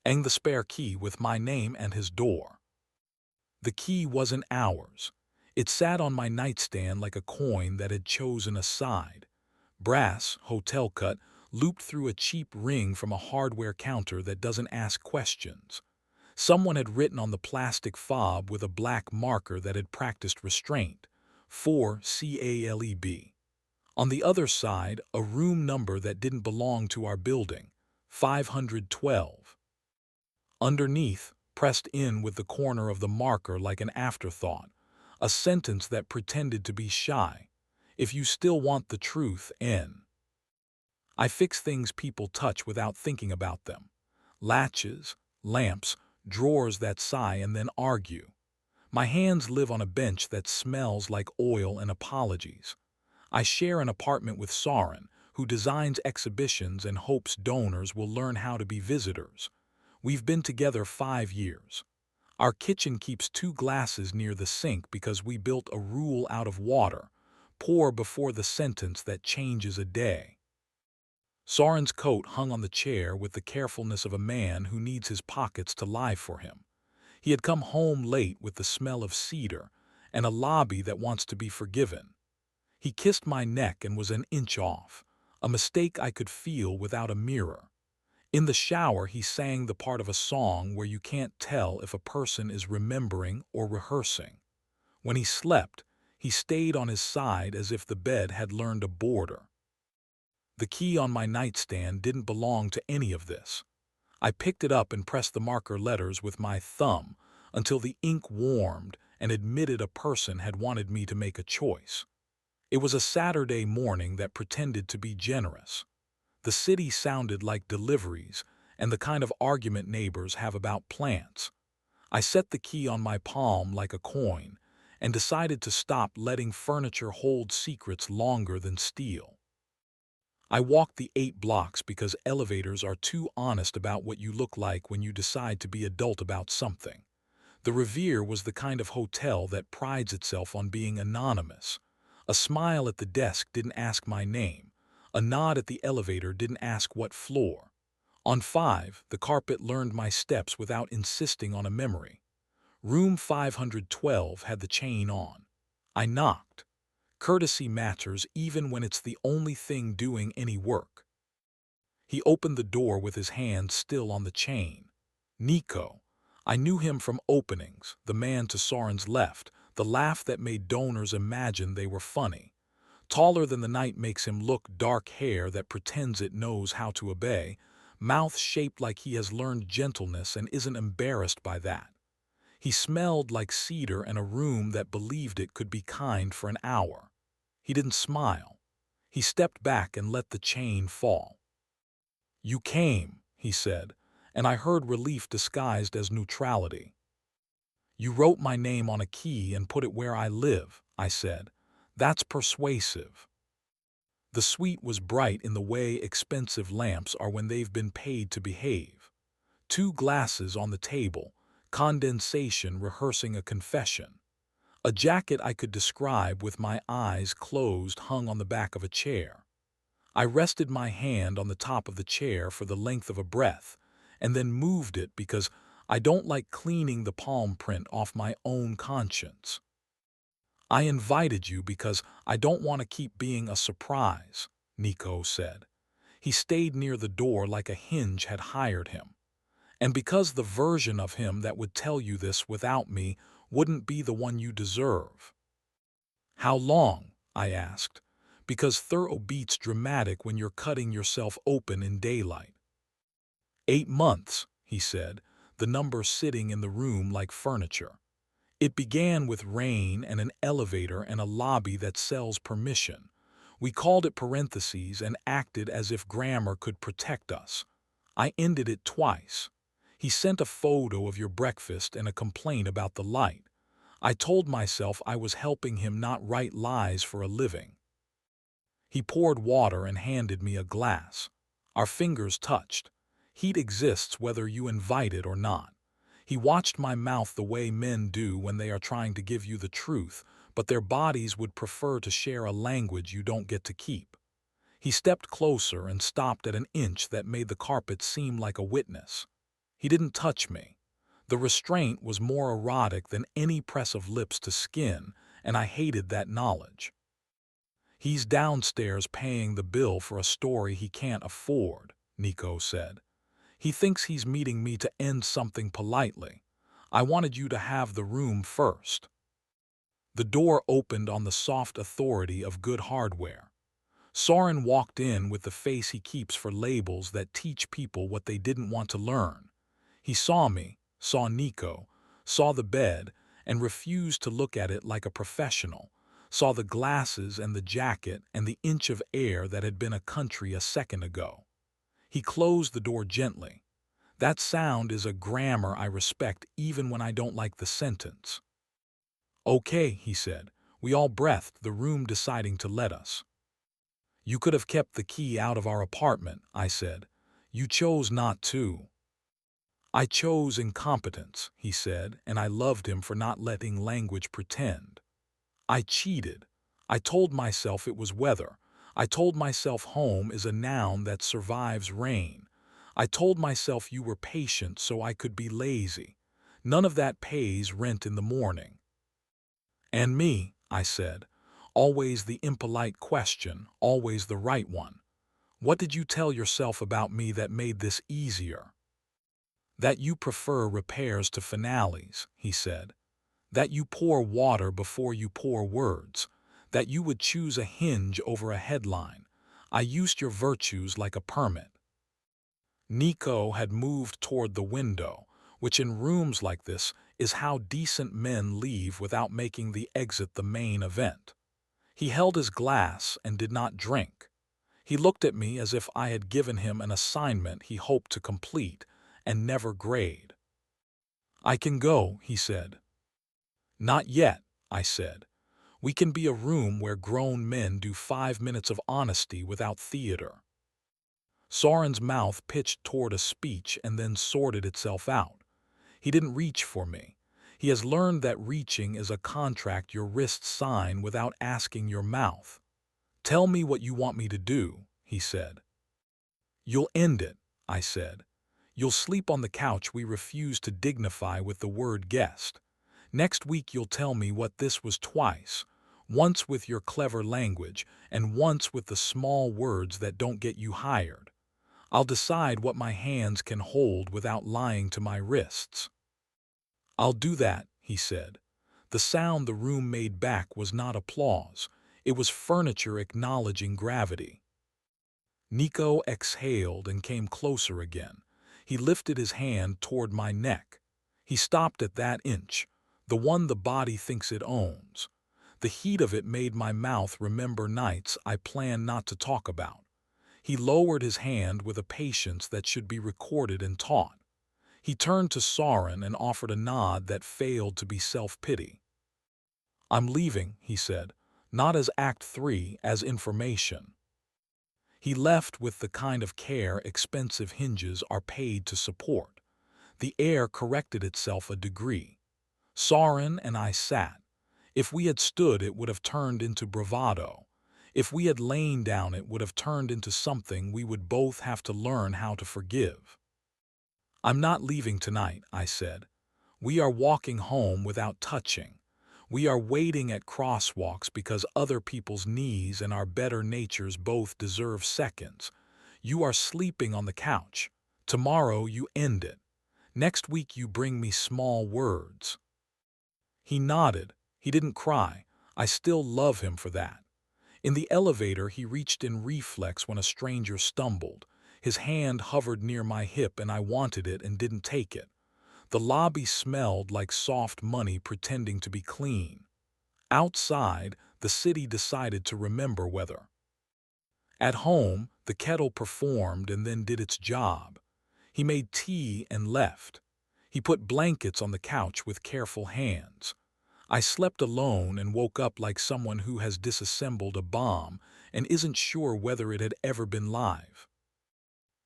and the spare key with my name and his door. The key wasn't ours. It sat on my nightstand like a coin that had chosen a side. Brass, hotel cut, looped through a cheap ring from a hardware counter that doesn't ask questions. Someone had written on the plastic fob with a black marker that had practiced restraint, 4CALEB. On the other side, a room number that didn't belong to our building, 512. Underneath, pressed in with the corner of the marker like an afterthought, a sentence that pretended to be shy. If you still want the truth, N. I fix things people touch without thinking about them. Latches, lamps, drawers that sigh and then argue. My hands live on a bench that smells like oil and apologies. I share an apartment with Soren, who designs exhibitions and hopes donors will learn how to be visitors. We've been together 5 years. Our kitchen keeps 2 glasses near the sink because we built a rule out of water: pour before the sentence that changes a day. Soren's coat hung on the chair with the carefulness of a man who needs his pockets to lie for him. He had come home late with the smell of cedar and a lobby that wants to be forgiven. He kissed my neck and was an inch off, a mistake I could feel without a mirror. In the shower, he sang the part of a song where you can't tell if a person is remembering or rehearsing. When he slept, he stayed on his side as if the bed had learned a border. The key on my nightstand didn't belong to any of this. I picked it up and pressed the marker letters with my thumb until the ink warmed and admitted a person had wanted me to make a choice. It was a Saturday morning that pretended to be generous. The city sounded like deliveries and the kind of argument neighbors have about plants. I set the key on my palm like a coin and decided to stop letting furniture hold secrets longer than steel. I walked the 8 blocks because elevators are too honest about what you look like when you decide to be adult about something. The Revere was the kind of hotel that prides itself on being anonymous. A smile at the desk didn't ask my name. A nod at the elevator didn't ask what floor. On 5, the carpet learned my steps without insisting on a memory. Room 512 had the chain on. I knocked. Courtesy matters even when it's the only thing doing any work. He opened the door with his hand still on the chain. Nico. I knew him from openings, the man to Soren's left, the laugh that made donors imagine they were funny. Taller than the night makes him look, dark hair that pretends it knows how to obey, mouth shaped like he has learned gentleness and isn't embarrassed by that. He smelled like cedar and a room that believed it could be kind for an hour. He didn't smile. He stepped back and let the chain fall. "You came," he said, and I heard relief disguised as neutrality. "You wrote my name on a key and put it where I live," I said. "That's persuasive." The suite was bright in the way expensive lamps are when they've been paid to behave. 2 glasses on the table, condensation rehearsing a confession. A jacket I could describe with my eyes closed hung on the back of a chair. I rested my hand on the top of the chair for the length of a breath, and then moved it because I don't like cleaning the palm print off my own conscience. "I invited you because I don't want to keep being a surprise," Nico said. He stayed near the door like a hinge had hired him. "And because the version of him that would tell you this without me wouldn't be the one you deserve." "How long?" I asked, because thorough beats dramatic when you're cutting yourself open in daylight. 8 months, he said, the number sitting in the room like furniture. "It began with rain and an elevator and a lobby that sells permission. We called it parentheses and acted as if grammar could protect us. I ended it twice. He sent a photo of your breakfast and a complaint about the light. I told myself I was helping him not write lies for a living." He poured water and handed me a glass. Our fingers touched. Heat exists whether you invite it or not. He watched my mouth the way men do when they are trying to give you the truth, but their bodies would prefer to share a language you don't get to keep. He stepped closer and stopped at an inch that made the carpet seem like a witness. He didn't touch me. The restraint was more erotic than any press of lips to skin, and I hated that knowledge. He's downstairs paying the bill for a story he can't afford, Nico said. He thinks he's meeting me to end something politely. I wanted you to have the room first. The door opened on the soft authority of good hardware. Soren walked in with the face he keeps for labels that teach people what they didn't want to learn. He saw me, saw Nico, saw the bed, and refused to look at it like a professional, saw the glasses and the jacket and the inch of air that had been a country a second ago. He closed the door gently. That sound is a grammar I respect even when I don't like the sentence. Okay, he said. We all breathed, the room deciding to let us. You could have kept the key out of our apartment, I said. You chose not to. I chose incompetence, he said, and I loved him for not letting language pretend. I cheated. I told myself it was weather. I told myself home is a noun that survives rain. I told myself you were patient so I could be lazy. None of that pays rent in the morning. And me, I said. Always the impolite question, always the right one. What did you tell yourself about me that made this easier? That you prefer repairs to finales, he said. That you pour water before you pour words. That you would choose a hinge over a headline. I used your virtues like a permit. Nico had moved toward the window, which in rooms like this is how decent men leave without making the exit the main event. He held his glass and did not drink. He looked at me as if I had given him an assignment he hoped to complete and never grade. I can go, he said. Not yet, I said. We can be a room where grown men do 5 minutes of honesty without theater. Soren's mouth pitched toward a speech and then sorted itself out. He didn't reach for me. He has learned that reaching is a contract your wrists sign without asking your mouth. Tell me what you want me to do, he said. You'll end it, I said. You'll sleep on the couch we refuse to dignify with the word guest. Next week you'll tell me what this was twice, once with your clever language and once with the small words that don't get you hired. I'll decide what my hands can hold without lying to my wrists. I'll do that, he said. The sound the room made back was not applause. It was furniture acknowledging gravity. Nico exhaled and came closer again. He lifted his hand toward my neck. He stopped at that inch, the one the body thinks it owns. The heat of it made my mouth remember nights I planned not to talk about. He lowered his hand with a patience that should be recorded and taught. He turned to Soren and offered a nod that failed to be self-pity. I'm leaving, he said, not as Act 3, as information. He left with the kind of care expensive hinges are paid to support. The air corrected itself a degree. Soren and I sat. If we had stood, it would have turned into bravado. If we had lain down, it would have turned into something we would both have to learn how to forgive. I'm not leaving tonight, I said. We are walking home without touching. We are waiting at crosswalks because other people's knees and our better natures both deserve seconds. You are sleeping on the couch. Tomorrow you end it. Next week you bring me small words. He nodded. He didn't cry. I still love him for that. In the elevator, he reached in reflex when a stranger stumbled. His hand hovered near my hip and I wanted it and didn't take it. The lobby smelled like soft money pretending to be clean. Outside, the city decided to remember weather. At home, the kettle performed and then did its job. He made tea and left. He put blankets on the couch with careful hands. I slept alone and woke up like someone who has disassembled a bomb and isn't sure whether it had ever been live.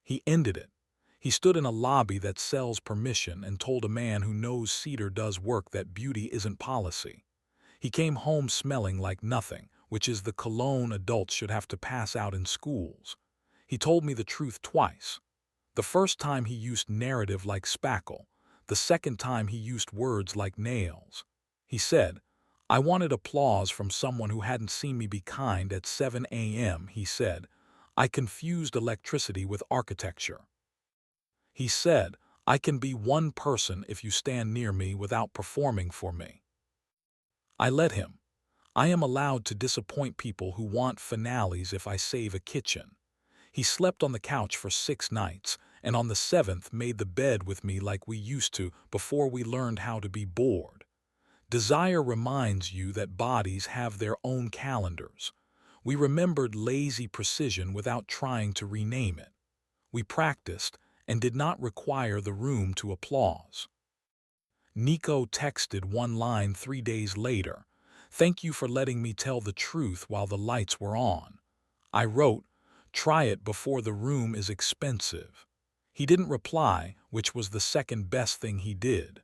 He ended it. He stood in a lobby that sells permission and told a man who knows Cedar does work that beauty isn't policy. He came home smelling like nothing, which is the cologne adults should have to pass out in schools. He told me the truth twice. The first time he used narrative like spackle. The second time he used words like nails. He said, I wanted applause from someone who hadn't seen me be kind at 7 a.m., he said. I confused electricity with architecture. He said, I can be one person if you stand near me without performing for me. I let him. I am allowed to disappoint people who want finales if I save a kitchen. He slept on the couch for 6 nights, and on the 7th made the bed with me like we used to before we learned how to be bored. Desire reminds you that bodies have their own calendars. We remembered lazy precision without trying to rename it. We practiced and did not require the room to applause. Nico texted one line 3 days later. Thank you for letting me tell the truth while the lights were on. I wrote, try it before the room is expensive. He didn't reply, which was the second best thing he did.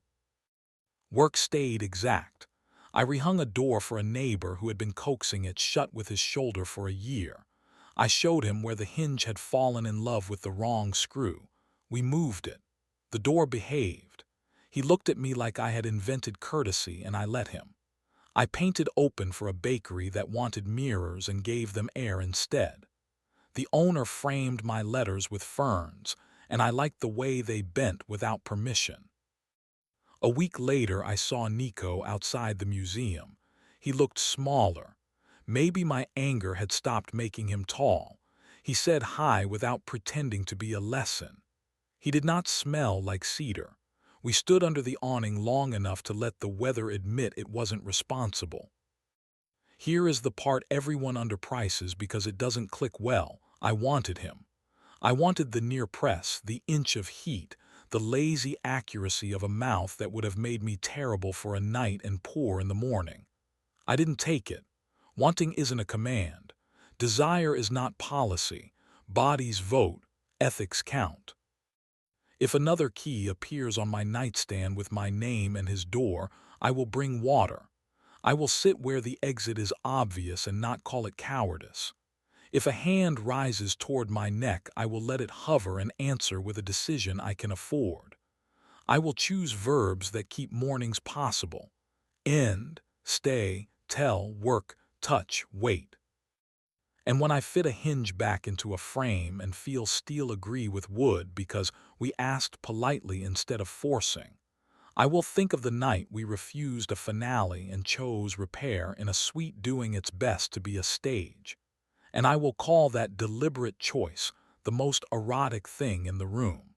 Work stayed exact. I rehung a door for a neighbor who had been coaxing it shut with his shoulder for a year. I showed him where the hinge had fallen in love with the wrong screw. We moved it. The door behaved. He looked at me like I had invented courtesy, and I let him. I painted open for a bakery that wanted mirrors and gave them air instead. The owner framed my letters with ferns, and I liked the way they bent without permission. A week later, I saw Nico outside the museum. He looked smaller. Maybe my anger had stopped making him tall. He said hi without pretending to be a lesson. He did not smell like cedar. We stood under the awning long enough to let the weather admit it wasn't responsible. Here is the part everyone underprices because it doesn't click well. I wanted him. I wanted the near press, the inch of heat, the lazy accuracy of a mouth that would have made me terrible for a night and poor in the morning. I didn't take it. Wanting isn't a command. Desire is not policy. Bodies vote. Ethics count. If another key appears on my nightstand with my name and his door, I will bring water. I will sit where the exit is obvious and not call it cowardice. If a hand rises toward my neck, I will let it hover and answer with a decision I can afford. I will choose verbs that keep mornings possible. End, stay, tell, work, touch, wait. And when I fit a hinge back into a frame and feel steel agree with wood because we asked politely instead of forcing, I will think of the night we refused a finale and chose repair in a suite doing its best to be a stage. And I will call that deliberate choice the most erotic thing in the room.